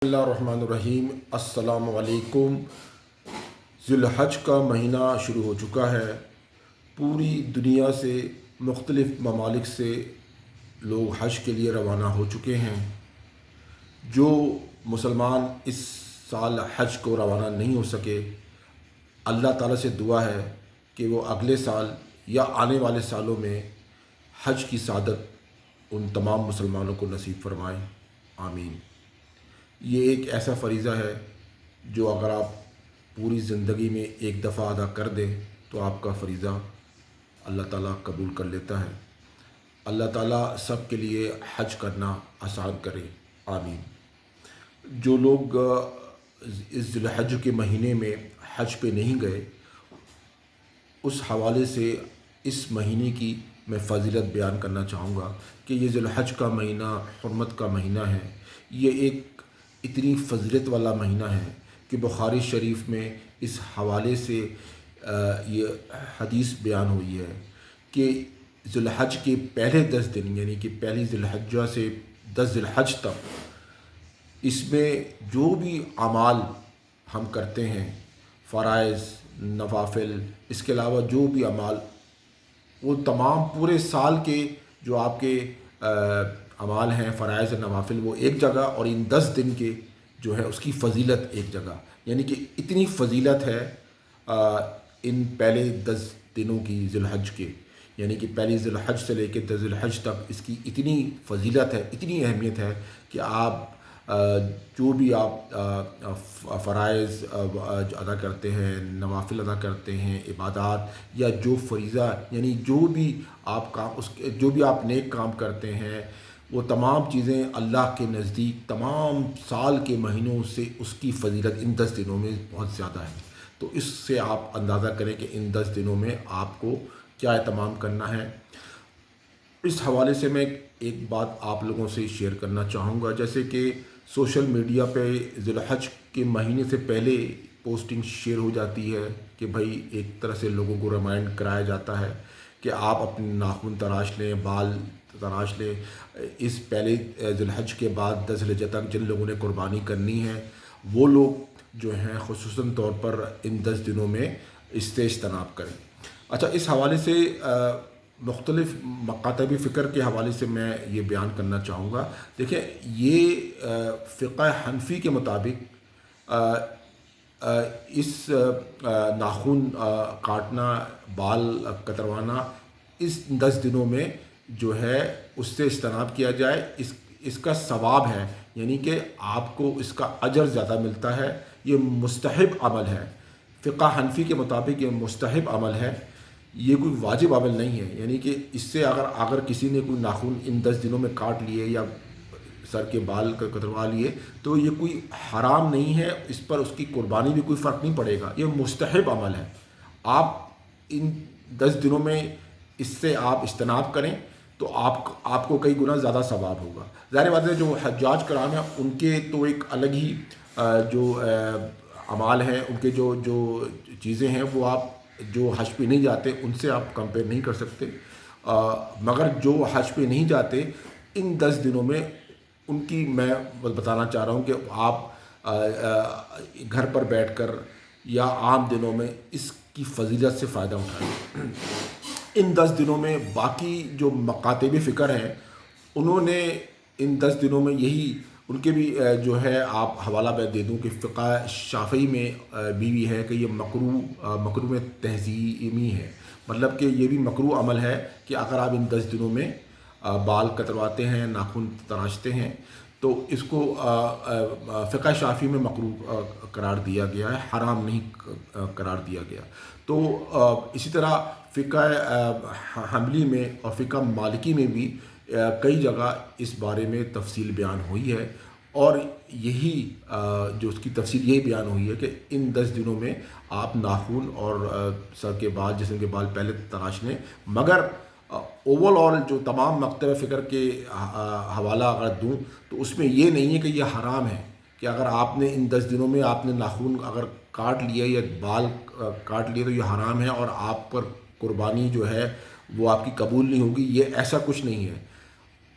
اللہ الرحمن الرحیم۔ السلام علیکم۔ ذی الحج کا مہینہ شروع ہو چکا ہے۔ پوری دنیا سے مختلف ممالک سے لوگ حج کے لیے روانہ ہو چکے ہیں۔ جو مسلمان اس سال حج کو روانہ نہیں ہو سکے، اللہ تعالیٰ سے دعا ہے کہ وہ اگلے سال یا آنے والے سالوں میں حج کی سعادت ان تمام مسلمانوں کو نصیب فرمائے، آمین۔ یہ ایک ایسا فریضہ ہے جو اگر آپ پوری زندگی میں ایک دفعہ ادا کر دیں تو آپ کا فریضہ اللہ تعالیٰ قبول کر لیتا ہے۔ اللہ تعالیٰ سب کے لیے حج کرنا آسان کرے، آمین۔ جو لوگ اس ذی الحج کے مہینے میں حج پہ نہیں گئے، اس حوالے سے اس مہینے کی میں فضیلت بیان کرنا چاہوں گا کہ یہ ذی الحج کا مہینہ حرمت کا مہینہ ہے۔ یہ ایک اتنی فضیلت والا مہینہ ہے کہ بخاری شریف میں اس حوالے سے یہ حدیث بیان ہوئی ہے کہ ذی الحج کے پہلے 10 دن، یعنی کہ پہلی ذی الحجہ سے 10 ذی الحج تک، اس میں جو بھی اعمال ہم کرتے ہیں، فرائض، نوافل، اس کے علاوہ جو بھی اعمال، وہ تمام پورے سال کے جو آپ کے اعمال ہیں، فرائض نوافل، وہ ایک جگہ، اور ان 10 دن کے جو ہے اس کی فضیلت ایک جگہ، یعنی کہ اتنی فضیلت ہے ان پہلے 10 دنوں کی ذی الحج کے، یعنی کہ پہلی ذی الحج سے لے کے 10 ذی الحج تک اس کی اتنی فضیلت ہے، اتنی اہمیت ہے کہ آپ جو بھی آپ فرائض ادا کرتے ہیں، نوافل ادا کرتے ہیں، عبادات یا جو فریضہ، یعنی جو بھی آپ کام، جو بھی آپ نیک کام کرتے ہیں، وہ تمام چیزیں اللہ کے نزدیک تمام سال کے مہینوں سے اس کی فضیلت ان 10 دنوں میں بہت زیادہ ہے۔ تو اس سے آپ اندازہ کریں کہ ان 10 دنوں میں آپ کو کیا اہتمام کرنا ہے۔ اس حوالے سے میں ایک بات آپ لوگوں سے شیئر کرنا چاہوں گا، جیسے کہ سوشل میڈیا پہ ذی الحج کے مہینے سے پہلے پوسٹنگ شیئر ہو جاتی ہے کہ بھائی ایک طرح سے لوگوں کو ریمائنڈ کرایا جاتا ہے کہ آپ اپنے ناخن تراش لیں، بال تراش لیں۔ اس پہلے ذی الحج کے بعد 10 ذی الحجہ تک جن لوگوں نے قربانی کرنی ہے، وہ لوگ جو ہیں خصوصاً طور پر ان 10 دنوں میں اس سے اجتناب کریں۔ اچھا، اس حوالے سے مختلف مکاتب فکر کے حوالے سے میں یہ بیان کرنا چاہوں گا۔ دیکھیں، یہ فقہ حنفی کے مطابق اس ناخن کاٹنا، بال کتروانا، اس 10 دنوں میں جو ہے اس سے اجتناب کیا جائے، اس کا ثواب ہے، یعنی کہ آپ کو اس کا اجر زیادہ ملتا ہے۔ یہ مستحب عمل ہے، فقہ حنفی کے مطابق یہ مستحب عمل ہے، یہ کوئی واجب عمل نہیں ہے۔ یعنی کہ اس سے اگر کسی نے کوئی ناخن ان 10 دنوں میں کاٹ لیے یا سر کے بال کتروا لیے تو یہ کوئی حرام نہیں ہے، اس پر اس کی قربانی بھی کوئی فرق نہیں پڑے گا، یہ مستحب عمل ہے۔ آپ ان 10 دنوں میں اس سے آپ اجتناب کریں تو آپ کو کئی گنا زیادہ ثواب ہوگا۔ ظاہر بات ہے، جو حجاج کرام ہیں ان کے تو ایک الگ ہی جو اعمال ہیں، ان کے جو چیزیں ہیں، وہ آپ جو حج پہ نہیں جاتے ان سے آپ کمپیئر نہیں کر سکتے، مگر جو حج پہ نہیں جاتے ان 10 دنوں میں ان کی میں بتانا چاہ رہا ہوں کہ آپ گھر پر بیٹھ کر یا عام دنوں میں اس کی فضیلت سے فائدہ اٹھائیں۔ ان 10 دنوں میں باقی جو مکاتب فکر ہیں، انہوں نے ان 10 دنوں میں یہی، ان کے بھی جو ہے آپ حوالہ میں دے دوں کہ فقہ شافعی میں بھی ہے کہ یہ مکروہ میں تحظیمی ہے، مطلب کہ یہ بھی مکروہ عمل ہے کہ اگر آپ ان 10 دنوں میں بال کترواتے ہیں، ناخن تراشتے ہیں، تو اس کو فقہ شافعی میں مکروہ قرار دیا گیا ہے، حرام نہیں قرار دیا گیا۔ تو اسی طرح فقہ حنبلی میں اور فقہ مالکی میں بھی کئی جگہ اس بارے میں تفصیل بیان ہوئی ہے، اور یہی جو اس کی تفصیل یہی بیان ہوئی ہے کہ ان 10 دنوں میں آپ ناخن اور سر کے بال، جسم کے بال پہلے تراش لیں، مگر اوول آل جو تمام مکتب فکر کے حوالہ اگر دوں تو اس میں یہ نہیں ہے کہ یہ حرام ہے کہ اگر آپ نے ان 10 دنوں میں آپ نے ناخن اگر کاٹ لیا یا بال کاٹ لیے تو یہ حرام ہے اور آپ پر قربانی جو ہے وہ آپ کی قبول نہیں ہوگی، یہ ایسا کچھ نہیں ہے۔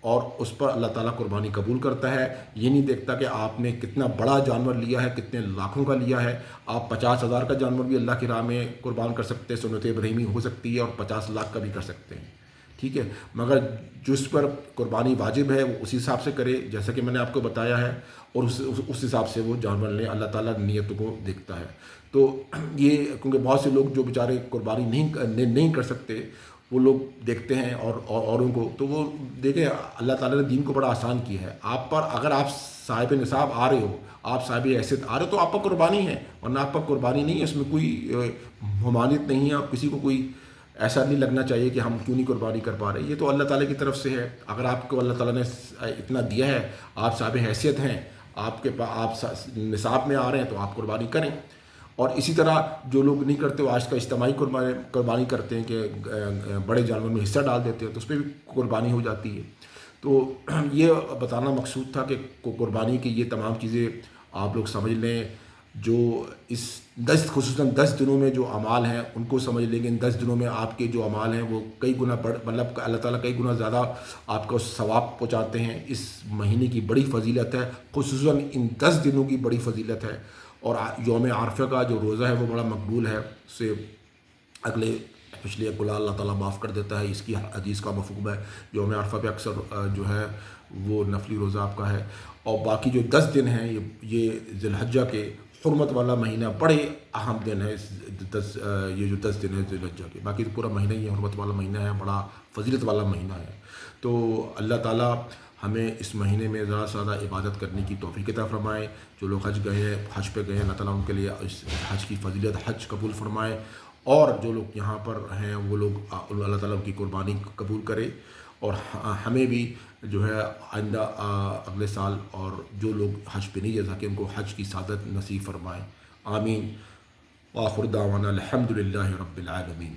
اور اس پر اللہ تعالیٰ قربانی قبول کرتا ہے۔ یہ نہیں دیکھتا کہ آپ نے کتنا بڑا جانور لیا ہے، کتنے لاکھوں کا لیا ہے۔ آپ 50,000 کا جانور بھی اللہ کی راہ میں قربان کر سکتے ہیں، سنت ابراہیمی ہو سکتی ہے، اور 50 لاکھ کا بھی کر سکتے ہیں، ٹھیک ہے، مگر جس پر قربانی واجب ہے وہ اسی حساب سے کرے جیسا کہ میں نے آپ کو بتایا ہے، اور اس حساب سے وہ جانور لیں۔ اللہ تعالیٰ نیتوں کو دیکھتا ہے۔ تو یہ کیونکہ بہت سے لوگ جو بیچارے قربانی نہیں کر سکتے، وہ لوگ دیکھتے ہیں اوروں کو، تو وہ دیکھیں اللہ تعالیٰ نے دین کو بڑا آسان کیا ہے۔ آپ پر اگر آپ صاحب نصاب آ رہے ہو، آپ صاحب حیثیت آ رہے ہو، تو آپ پر قربانی ہے، ورنہ آپ پر قربانی نہیں ہے۔ اس میں کوئی ممانعت نہیں ہے، اور کسی کو کوئی ایسا نہیں لگنا چاہیے کہ ہم کیوں نہیں قربانی کر پا رہے۔ یہ تو اللہ تعالیٰ کی طرف سے ہے۔ اگر آپ کو اللہ تعالیٰ نے اتنا دیا ہے، آپ صاحب حیثیت ہیں، آپ نصاب میں آ رہے ہیں، تو آپ قربانی کریں۔ اور اسی طرح جو لوگ نہیں کرتے، وہ آج کا اجتماعی قربانی کرتے ہیں کہ بڑے جانور میں حصہ ڈال دیتے ہیں، تو اس پہ بھی قربانی ہو جاتی ہے۔ تو یہ بتانا مقصود تھا کہ قربانی کی یہ تمام چیزیں آپ لوگ سمجھ لیں۔ جو اس خصوصاً 10 دنوں میں جو اعمال ہیں ان کو سمجھ لیں گے۔ ان 10 دنوں میں آپ کے جو اعمال ہیں وہ کئی گنا مطلب اللہ تعالیٰ کئی گنا زیادہ آپ کو ثواب پہنچاتے ہیں۔ اس مہینے کی بڑی فضیلت ہے، خصوصاً ان 10 دنوں کی بڑی فضیلت ہے۔ اور یوم عرفہ کا جو روزہ ہے وہ بڑا مقبول ہے، اس سے پچھلے گناہ اللہ تعالیٰ معاف کر دیتا ہے۔ اس کی حدیث کا مفہوم ہے، یوم عرفہ پہ اکثر جو ہے وہ نفلی روزہ آپ کا ہے۔ اور باقی جو 10 دن ہیں، یہ ذی الحجہ کے حرمت والا مہینہ، بڑے اہم دن ہے۔ یہ جو 10 دن ہے ذی الحجہ کے، باقی تو پورا مہینہ ہی حرمت والا مہینہ ہے، بڑا فضیلت والا مہینہ ہے۔ تو اللہ تعالیٰ ہمیں اس مہینے میں زیادہ سے زیادہ عبادت کرنے کی توفیق عطا فرمائے۔ جو لوگ حج گئے ہیں، حج پہ گئے ہیں، اللہ تعالیٰ ان کے لیے اس حج کی فضیلت حج قبول فرمائے، اور جو لوگ یہاں پر ہیں وہ لوگ اللہ تعالیٰ کی قربانی قبول کرے، اور ہمیں بھی جو ہے آئندہ اگلے سال اور جو لوگ حج پہ نہیں جا سکے ان کو حج کی سعادت نصیب فرمائے۔ آمین۔ وآخر دعوانا الحمد للہ رب العالمین۔